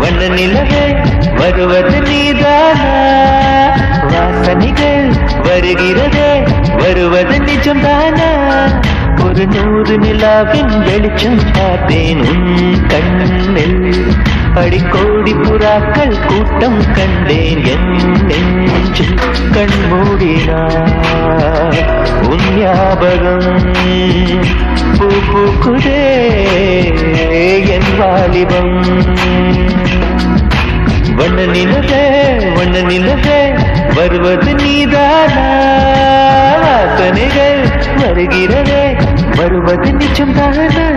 வண்ண நிலவே வருவது நீதானா வாசனைகள் வருகிறதே வருவது நிஜம்தானா ஒரு 100 நிலாவின் வெளிச்சம் பார்த்தேன் உன் கண்ணில் அடிக்கோடி புறாக்கள் கூட்டம் கண்டேன் என் நெஞ்சில் கண்மூடினார் உன் ஞாபகம் பூ பூக்குதே என் வாலிபம் வண்ண நிலவே வருவது நீதானா வாசனைகள் வருகிறதே வருவது நிஜம்தானா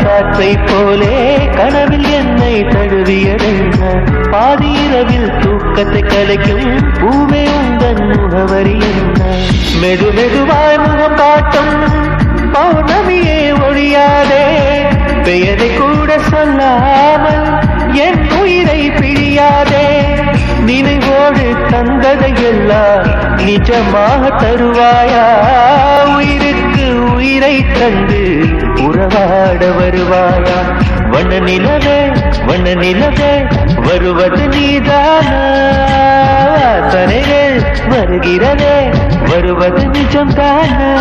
காற்றை போலே கனவில் என்னை தழுவியதென்ன பாதி இரவில் தூக்கத்தை கலைக்கும் பூவே உந்தன் முகவரி என்ன மெதுவாய் முகம் காட்டும் பௌர்ணமியே ஒழியாதே பெயரை கூட சொல்லாமல் என் உயிரை பிழியாதே நினைவோடு தந்ததை எல்லாம் நிஜமாக தருவாயா உயிருக்கு உயிரை தந்து உறவாட வருவாயா வண்ண நிலவே வருவது நீதானா வாசனைகள் வருகிறதே வருவது நிஜம்தானா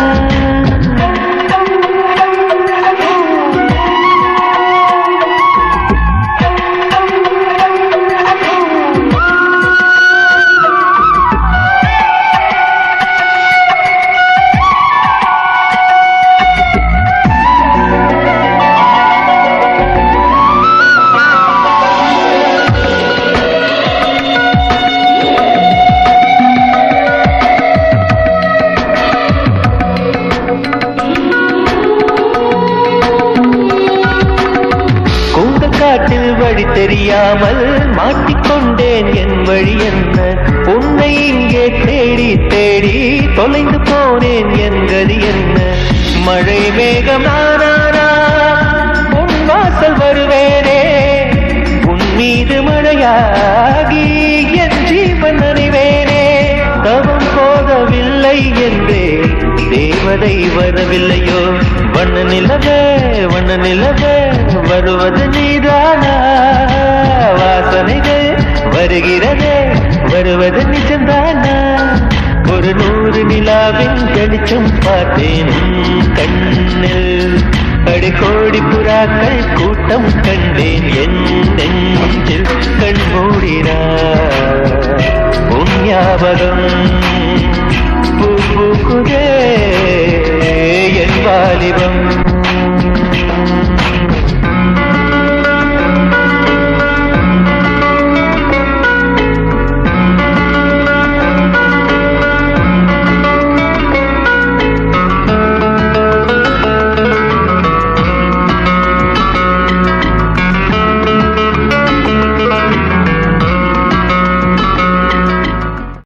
காட்டில் வழி தெரியாமல் மாட்டிக்கொண்டேன் என் வழி என்ன உன்னை இங்கே தேடி தேடி தொலைந்து போனேன் என் கதி என்ன மழை மேகம் நானானா உன் வாசல் வருவேனே உன் மீது மழையாகி என் ஜீவன் நினைவேனே தவம் போதவில்லை என்றே தேவதை வரவில்லையோ வண்ண நிலவே வருவது நீதானா வாசனைகள் வருகிறதே வருவது நிஜம்தானா ஒரு 100 நிலாவின் வெளிச்சம் பார்த்தேன் கண்ணில் அடிக்கோடி புறாக்கள் கூட்டம் கண்டேன் என் நெஞ்சில் கண்மூடினார் உன் ஞாபகம்